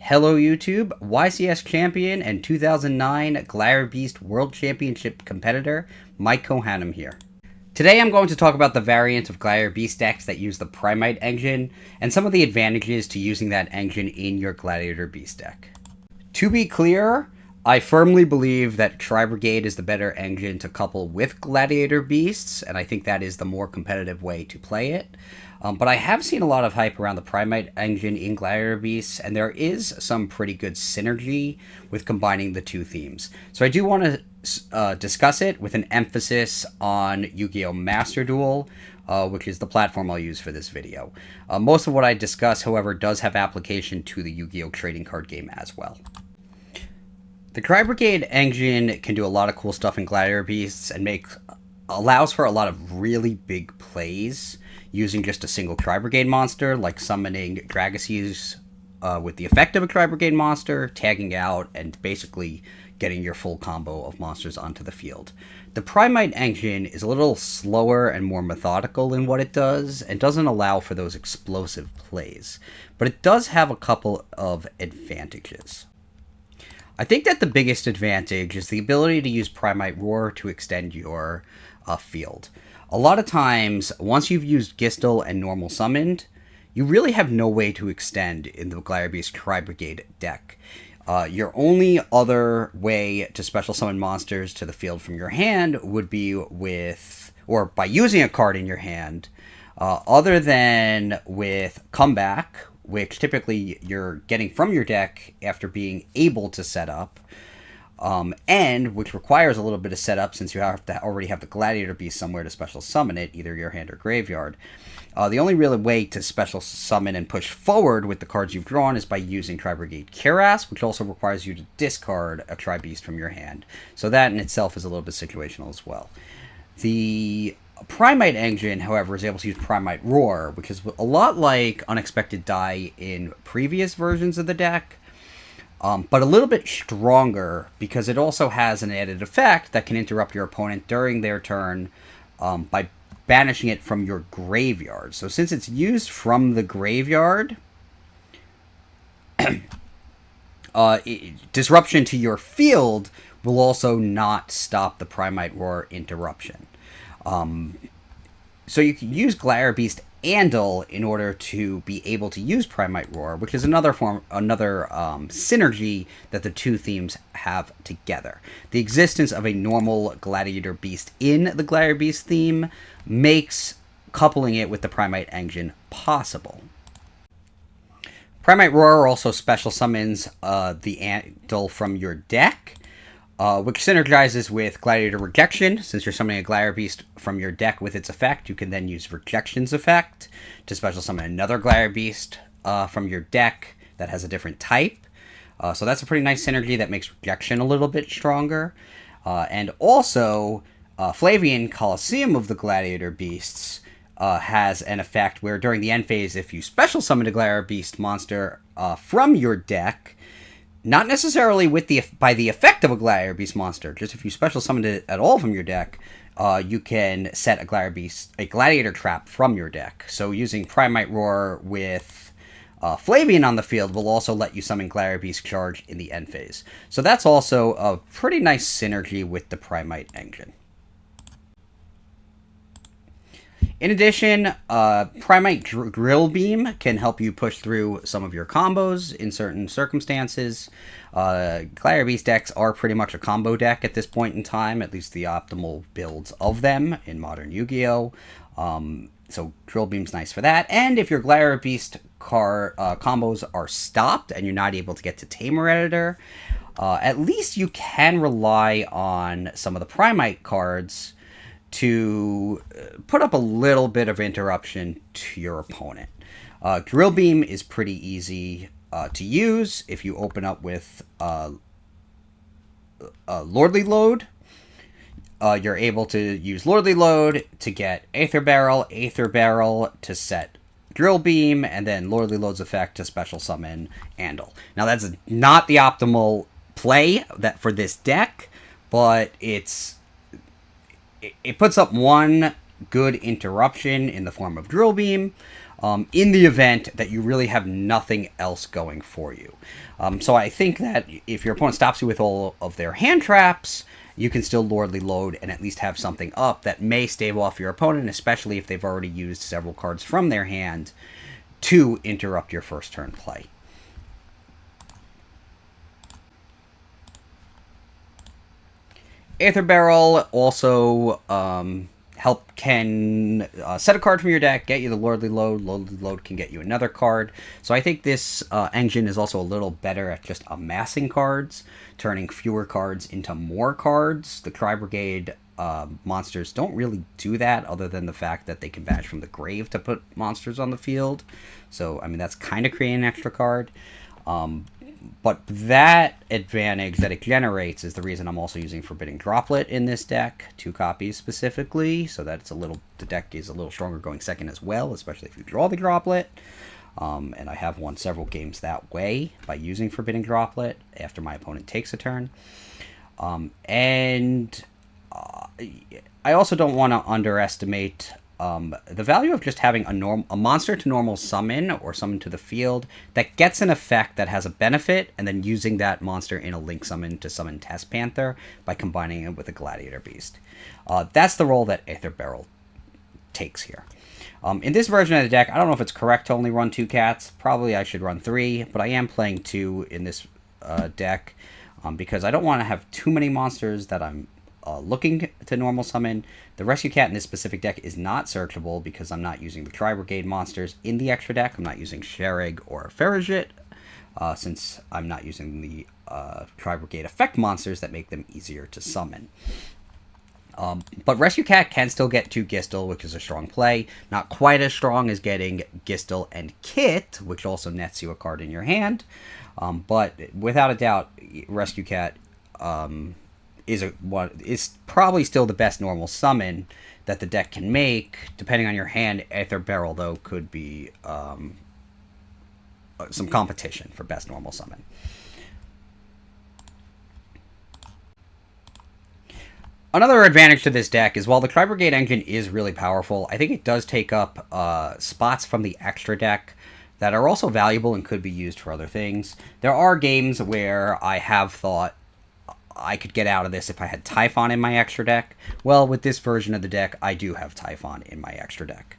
Hello YouTube, YCS champion and 2009 Gladiator Beast World Championship competitor, Mike Cohanum here. Today I'm going to talk about the variant of Gladiator Beast decks that use the Primite engine, and some of the advantages to using that engine in your Gladiator Beast deck. To be clear, I firmly believe that Tri-Brigade is the better engine to couple with Gladiator Beasts, and I think that is the more competitive way to play it. But I have seen a lot of hype around the Primite engine in Gladiator Beasts, and there is some pretty good synergy with combining the two themes. So I do want to discuss it with an emphasis on Yu-Gi-Oh! Master Duel, which is the platform I'll use for this video. Most of what I discuss, however, does have application to the Yu-Gi-Oh! Trading card game as well. The Tri-Brigade engine can do a lot of cool stuff in Gladiator Beasts and allows for a lot of really big plays using just a single Tri-Brigade monster, like summoning Dragases with the effect of a Tri-Brigade monster, tagging out, and basically getting your full combo of monsters onto the field. The Primite engine is a little slower and more methodical in what it does, and doesn't allow for those explosive plays, but it does have a couple of advantages. I think that the biggest advantage is the ability to use Primite Roar to extend your field. A lot of times, once you've used Gistel and normal summoned, you really have no way to extend in the Gladiator Beast Tri-Brigade deck. Your only other way to special summon monsters to the field from your hand would be by using a card in your hand, other than with Comeback, which typically you're getting from your deck after being able to set up, and which requires a little bit of setup since you have to already have the Gladiator Beast somewhere to special summon it, either your hand or graveyard. The only real way to special summon and push forward with the cards you've drawn is by using Tri-Brigade Cuirass, which also requires you to discard a Tri-Beast from your hand. So that in itself is a little bit situational as well. The Primite engine, however, is able to use Primite Roar, which is a lot like Unexpected Die in previous versions of the deck, but a little bit stronger because it also has an added effect that can interrupt your opponent during their turn by banishing it from your graveyard. So since it's used from the graveyard, disruption to your field will also not stop the Primite Roar interruption. So you can use Gladiator Beast Andal in order to be able to use Primite Roar, which is another synergy that the two themes have together. The existence of a normal Gladiator Beast in the Gladiator Beast theme makes coupling it with the Primite engine possible. Primite Roar also special summons the Andal from your deck, which synergizes with Gladiator Rejection. Since you're summoning a Gladiator Beast from your deck with its effect, you can then use Rejection's effect to special summon another Gladiator Beast from your deck that has a different type. So that's a pretty nice synergy that makes Rejection a little bit stronger. And also, Flavian, Colosseum of the Gladiator Beasts, has an effect where during the end phase, if you special summon a Gladiator Beast monster from your deck, not necessarily by the effect of a Gladiator Beast monster, just if you special summoned it at all from your deck, you can set a Gladiator Trap from your deck. So using Primite Roar with Flavian on the field will also let you summon Gladiator Beast Charge in the end phase. So that's also a pretty nice synergy with the Primite engine. In addition, Primite Drillbeam can help you push through some of your combos in certain circumstances. Gladiator Beast decks are pretty much a combo deck at this point in time, at least the optimal builds of them in modern Yu-Gi-Oh! So Drillbeam's nice for that. And if your Gladiator Beast combos are stopped and you're not able to get to Tamer Editor, at least you can rely on some of the Primite cards to put up a little bit of interruption to your opponent. Drillbeam is pretty easy to use if you open up with Lordly Lode. You're able to use Lordly Lode to get Aether Beryl to set Drillbeam, and then Lordly Lode's effect to special summon Andal. Now that's not the optimal play for this deck, but it puts up one good interruption in the form of Drillbeam, in the event that you really have nothing else going for you. So I think that if your opponent stops you with all of their hand traps, you can still Lordly Lode and at least have something up that may stave off your opponent, especially if they've already used several cards from their hand to interrupt your first turn play. Aether Beryl also can set a card from your deck, get you the Lordly Lode. Lordly Lode can get you another card. So I think this engine is also a little better at just amassing cards, turning fewer cards into more cards. The Tri-Brigade monsters don't really do that, other than the fact that they can banish from the grave to put monsters on the field. So, I mean, that's kind of creating an extra card. But that advantage that it generates is the reason I'm also using Forbidden Droplet in this deck, 2 copies specifically, so that the deck is a little stronger going second as well, especially if you draw the Droplet. And I have won several games that way by using Forbidden Droplet after my opponent takes a turn. I also don't want to underestimate the value of just having a monster to normal summon or summon to the field that gets an effect that has a benefit, and then using that monster in a link summon to summon Test Panther by combining it with a Gladiator Beast. That's the role that Aether Beryl takes here. In this version of the deck, I don't know if it's correct to only run 2 cats. Probably I should run 3, but I am playing 2 in this deck because I don't want to have too many monsters that I'm looking to normal summon. The Rescue Cat in this specific deck is not searchable because I'm not using the Tri-Brigade monsters in the extra deck. I'm not using Sherrig or Ferrigit, since I'm not using the Tri-Brigade effect monsters that make them easier to summon. But Rescue Cat can still get 2 Gistel, which is a strong play. Not quite as strong as getting Gistel and Kit, which also nets you a card in your hand. But without a doubt, Rescue Cat is probably still the best normal summon that the deck can make. Depending on your hand, Aether Beryl, though, could be some competition for best normal summon. Another advantage to this deck is while the Tri-Brigade engine is really powerful, I think it does take up spots from the extra deck that are also valuable and could be used for other things. There are games where I have thought I could get out of this if I had TY-PHON in my extra deck. Well, with this version of the deck, I do have TY-PHON in my extra deck.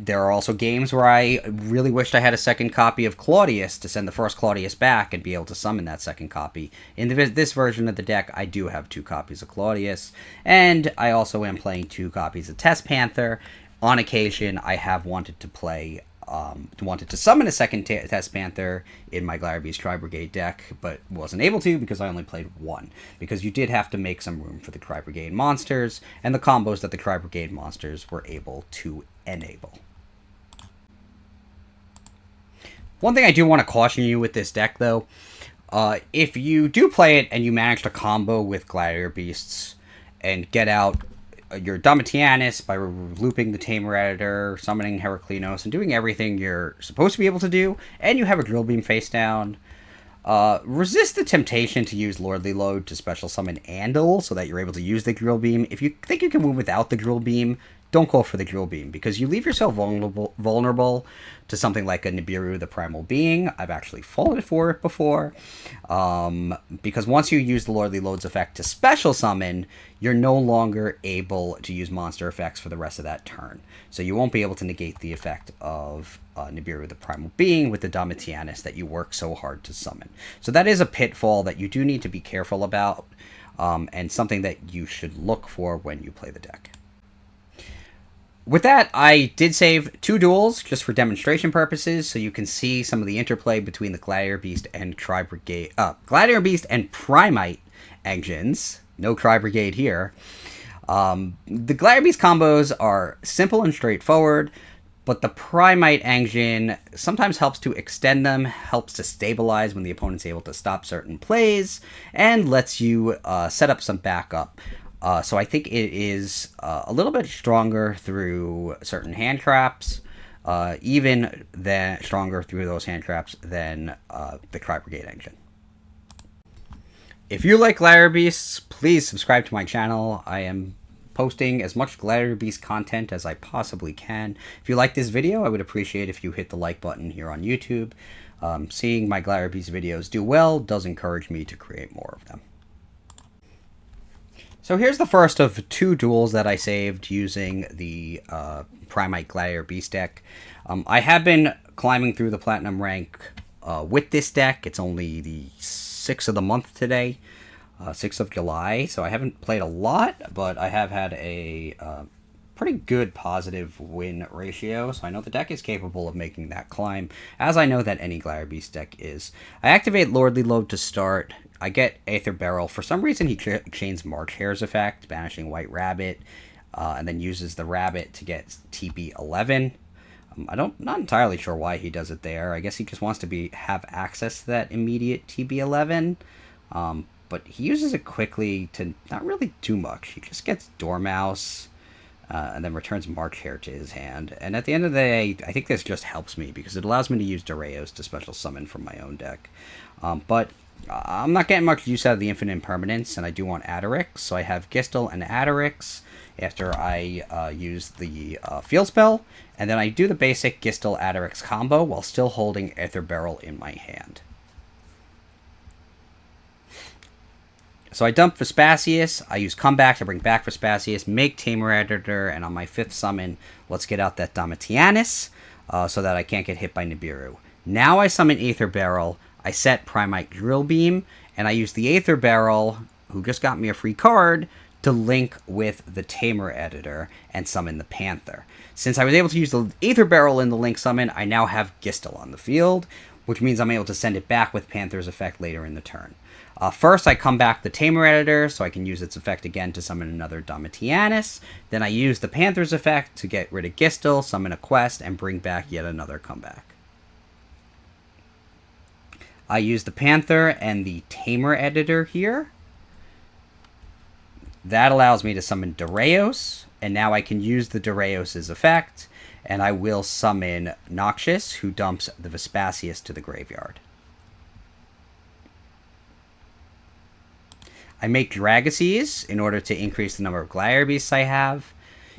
There are also games where I really wished I had a second copy of Claudius to send the first Claudius back and be able to summon that second copy. In this version of the deck, I do have 2 copies of Claudius, and I also am playing 2 copies of Test Panther. On occasion, I have wanted to summon a second Test Panther in my Gladiator Beast Tri-Brigade deck, but wasn't able to because I only played 1. Because you did have to make some room for the Tri-Brigade monsters, and the combos that the Tri-Brigade monsters were able to enable. One thing I do want to caution you with this deck, though, if you do play it and you manage to combo with Gladiator Beasts and get out your Domitianus by looping the Tamer editor, summoning Heraklinos, and doing everything you're supposed to be able to do, and you have a Drillbeam face down, resist the temptation to use Lordly Lode to special summon Andal so that you're able to use the Drillbeam. If you think you can win without the Drillbeam, don't go for the Drillbeam, because you leave yourself vulnerable to something like a Nibiru, the Primal Being. I've actually fallen for it before, because once you use the Lordly Lode's effect to special summon, you're no longer able to use monster effects for the rest of that turn. So you won't be able to negate the effect of Nibiru, the Primal Being, with the Domitianus that you work so hard to summon. So that is a pitfall that you do need to be careful about, and something that you should look for when you play the deck. With that, I did save 2 duels just for demonstration purposes, so you can see some of the interplay between the Gladiator Beast and Gladiator Beast and Primite engines. No Tri-Brigade here. The Gladiator Beast combos are simple and straightforward, but the Primite engine sometimes helps to extend them, helps to stabilize when the opponent's able to stop certain plays, and lets you set up some backup. So I think it is a little bit stronger through certain hand traps, even stronger through those hand traps than the Tri-Brigade engine. If you like Gladiator Beasts, please subscribe to my channel. I am posting as much Gladiator Beast content as I possibly can. If you like this video, I would appreciate if you hit the like button here on YouTube. Seeing my Gladiator Beast videos do well does encourage me to create more of them. So here's the first of 2 duels that I saved using the Primite Gladiator Beast deck. I have been climbing through the Platinum rank with this deck. It's only the 6th of the month today, 6th of July, so I haven't played a lot, but I have had a pretty good positive win ratio, so I know the deck is capable of making that climb, as I know that any Gladiator Beast deck is. I activate Lordly Lode to start. I get Aether Beryl. For some reason, he chains March Hare's effect, banishing White Rabbit, and then uses the Rabbit to get TB11. Not entirely sure why he does it there. I guess he just wants to have access to that immediate TB11. But he uses it quickly to not really do much. He just gets Dormouse, and then returns March Hare to his hand. And at the end of the day, I think this just helps me, because it allows me to use Darius to special summon from my own deck. But I'm not getting much use out of the Infinite Impermanence, and I do want Attorix. So I have Gistel and Attorix after I use the field spell. And then I do the basic Gistel-Attorix combo while still holding Aether Beryl in my hand. So I dump Vespasius, I use Comeback to bring back Vespasius, make Tamer Editor, and on my 5th summon, let's get out that Domitianus, so that I can't get hit by Nibiru. Now I summon Aether Beryl, I set Primite Drillbeam, and I use the Aether Beryl, who just got me a free card, to link with the Tamer Editor and summon the Panther. Since I was able to use the Aether Beryl in the link summon, I now have Gistel on the field, which means I'm able to send it back with Panther's effect later in the turn. First, I come back the Tamer Editor, so I can use its effect again to summon another Domitianus. Then I use the Panther's effect to get rid of Gistel, summon Equeste, and bring back yet another comeback. I use the Panther and the Tamer Editor here. That allows me to summon Darius, and now I can use the Darius' effect, and I will summon Noxious, who dumps the Vespasius to the graveyard. I make Dragases in order to increase the number of Gladiator Beasts I have.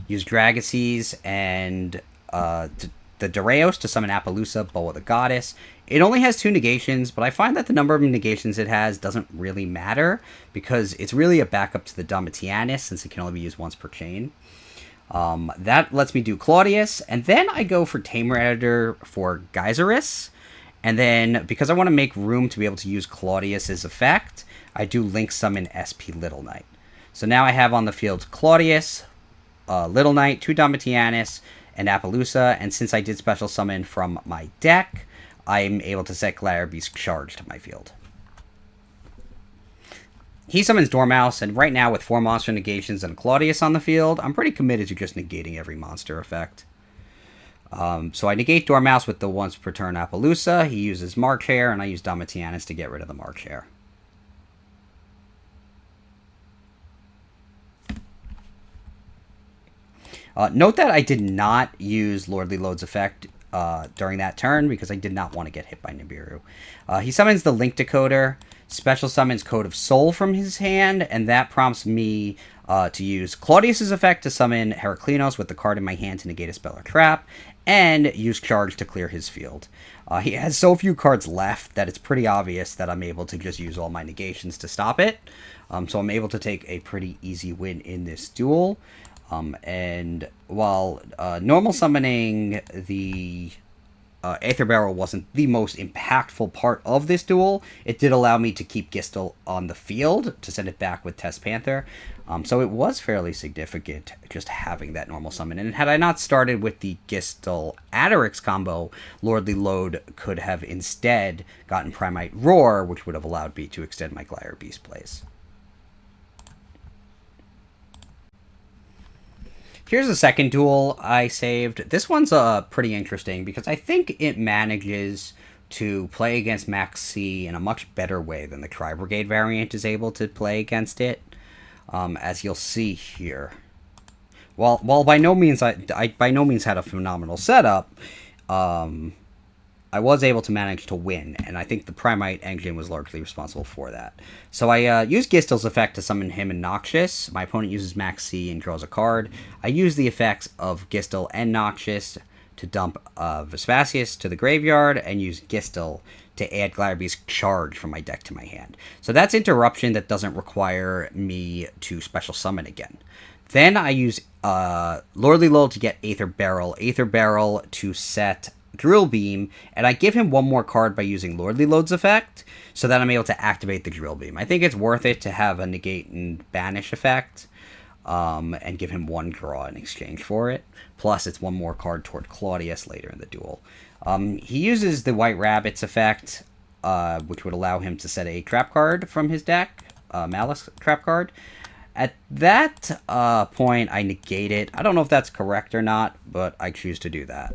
Use Dragases and the Darius to summon Appaloosa, Boa the Goddess. It only has 2 negations, but I find that the number of negations it has doesn't really matter, because it's really a backup to the Domitianus, since it can only be used once per chain. That lets me do Claudius, and then I go for Tamer Editor for Gyzarus, and then, because I want to make room to be able to use Claudius' effect, I do Link Summon SP Little Knight. So now I have on the field Claudius, Little Knight, 2 Domitianus, and Appaloosa, and since I did special summon from my deck, I'm able to set Gladiator Beast Charge to my field. He summons Dormouse, and right now with 4 monster negations and Claudius on the field, I'm pretty committed to just negating every monster effect. So I negate Dormouse with the once per turn Appaloosa, he uses March Hare, and I use Domitianus to get rid of the March Hare. Note that I did not use Lordly Lode's effect during that turn, because I did not want to get hit by Nibiru. He summons the Link Decoder, special summons Code of Soul from his hand, and that prompts me to use Claudius' effect to summon Heraklinos with the card in my hand to negate a spell or trap, and use Charge to clear his field. He has so few cards left that it's pretty obvious that I'm able to just use all my negations to stop it. So I'm able to take a pretty easy win in this duel. And while normal summoning the Aether Beryl wasn't the most impactful part of this duel, it did allow me to keep Gistel on the field to send it back with Test Panther. So it was fairly significant just having that normal summon. And had I not started with the Gistel-Attorix combo, Lordly Lode could have instead gotten Primite Roar, which would have allowed me to extend my Gladiator Beast plays. Here's the second duel I saved. This one's pretty interesting because I think it manages to play against Maxx in a much better way than the Tri-Brigade variant is able to play against it, as you'll see here. While by no means I by no means had a phenomenal setup, I was able to manage to win, and I think the Primite engine was largely responsible for that. So I used Gistel's effect to summon him and Noxious. My opponent uses Maxx and draws a card. I use the effects of Gistel and Noxious to dump Vespasius to the graveyard, and use Gistel to add Gladiator Charge from my deck to my hand. So that's Interruption that doesn't require me to special summon again. Then I use Lordly Lode to get Aether Beryl to set Drillbeam, and I give him one more card by using Lordly Lode's effect, so that I'm able to activate the Drillbeam. I think it's worth it to have a negate and banish effect, and give him one draw in exchange for it. Plus, it's one more card toward Claudius later in the duel. He uses the White Rabbit's effect, which would allow him to set a trap card from his deck, Malice trap card. At that point, I negate it. I don't know if that's correct or not, but I choose to do that.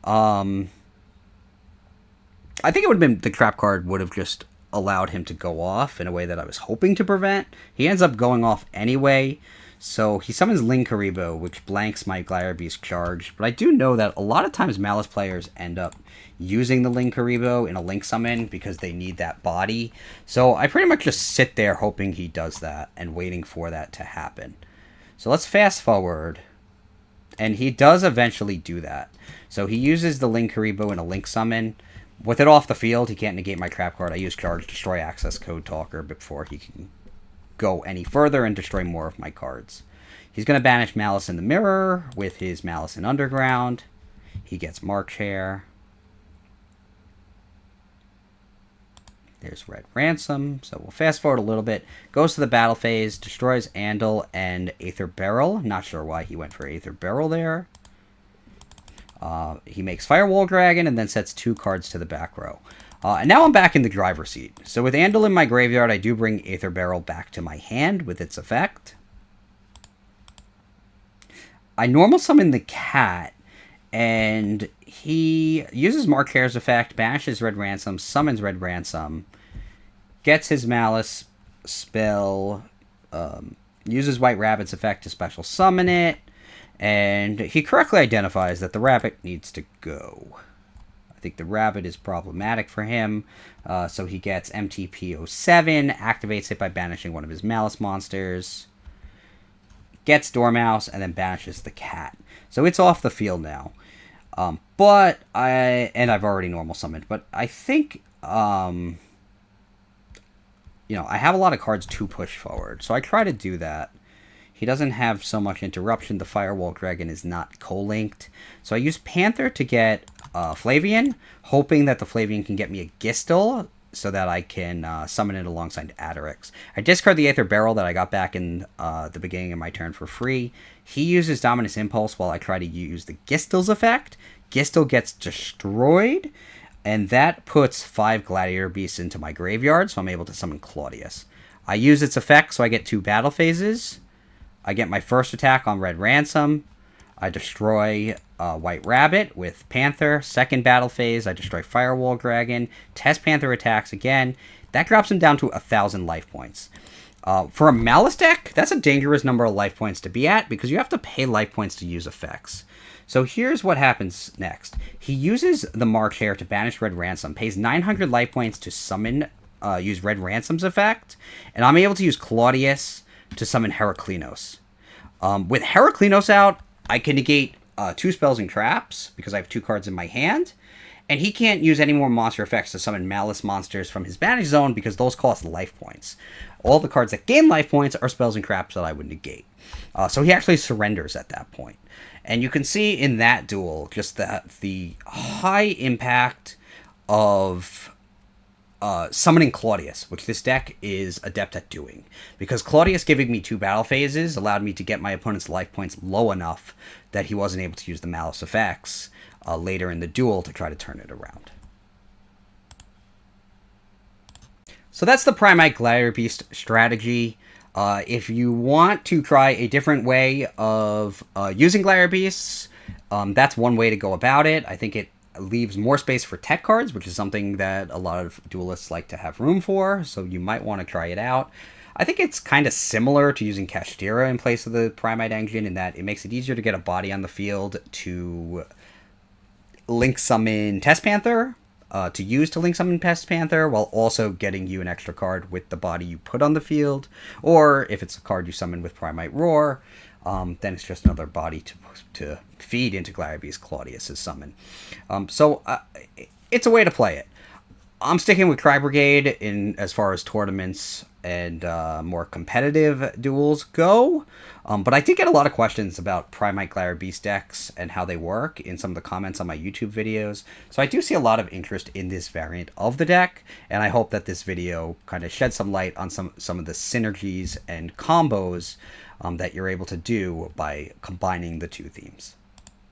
I think it would have been, the trap card would have just allowed him to go off in a way that I was hoping to prevent. He ends up going off anyway, so he summons Linkaribo, which blanks my Gladiator Charge. But I do know that a lot of times Malice players end up using the Linkaribo in a Link summon because they need that body. So I pretty much just sit there hoping he does that and waiting for that to happen. So let's fast forward. And he does eventually do that. So he uses the Linkaribo in a Link summon. With it off the field, he can't negate my trap card. I use Charge, destroy Access Code Talker before he can go any further and destroy more of my cards. He's going to banish Malice in the Mirror with his Malice in Underground. He gets March Hare. There's Red Ransom. So we'll fast forward a little bit. Goes to the battle phase, destroys Andal and Aether Beryl. Not sure why he went for Aether Beryl there. He makes Firewall Dragon and then sets 2 cards to the back row. And now I'm back in the driver's seat. So with Andal in my graveyard, I do bring Aether Beryl back to my hand with its effect. I normal summon the cat, and he uses Mark Hare's effect, banishes Red Ransom, summons Red Ransom, gets his Malice spell, uses White Rabbit's effect to special summon it, and he correctly identifies that the rabbit needs to go. I think the rabbit is problematic for him, so he gets MTP07, activates it by banishing one of his Malice monsters, gets Dormouse, and then banishes the cat. So it's off the field now. I've already normal summoned, but I think, I have a lot of cards to push forward, so I try to do that. He doesn't have so much interruption. The Firewall Dragon is not co-linked. So I use Panther to get Flavian, hoping that the Flavian can get me a Gistel so that I can summon it alongside Attorix. I discard the Aether Beryl that I got back in the beginning of my turn for free. He uses Dominus Impulse while I try to use the Gistel's effect. Gistel gets destroyed, and that puts 5 Gladiator Beasts into my graveyard, so I'm able to summon Claudius. I use its effect, so I get 2 battle phases. I get my first attack on Red Ransom. I destroy White Rabbit with Panther. Second battle phase, I destroy Firewall Dragon. Test Panther attacks again. That drops him down to 1,000 life points. For a Malice deck, that's a dangerous number of life points to be at because you have to pay life points to use effects. So here's what happens next. He uses the March Hare to banish Red Ransom, pays 900 life points to summon, use Red Ransom's effect, and I'm able to use Claudius to summon Heraklinos. With Heraklinos out, I can negate 2 spells and traps because I have 2 cards in my hand, and he can't use any more monster effects to summon Malice monsters from his banish zone because those cost life points. All the cards that gain life points are spells and traps that I would negate. So he actually surrenders at that point. And you can see in that duel just the high impact of summoning Claudius, which this deck is adept at doing. Because Claudius giving me 2 battle phases allowed me to get my opponent's life points low enough that he wasn't able to use the Malice effects later in the duel to try to turn it around. So that's the Primite Gladiator Beast strategy. If you want to try a different way of using Gladiator Beasts, that's one way to go about it. I think it leaves more space for tech cards, which is something that a lot of duelists like to have room for, so you might want to try it out. I think it's kind of similar to using Kashtira in place of the Primite engine in that it makes it easier to get a body on the field to link summon Test Panther to use to link summon Test Panther, while also getting you an extra card with the body you put on the field. Or if it's a card you summon with Primite Roar, then it's just another body to feed into Gladiator Beast Claudius' summon. So it's a way to play it. I'm sticking with Cry Brigade in as far as tournaments and more competitive duels go. But I did get a lot of questions about Primite Gladiator Beast decks and how they work in some of the comments on my YouTube videos. So I do see a lot of interest in this variant of the deck, and I hope that this video kind of sheds some light on some of the synergies and combos that you're able to do by combining the two themes.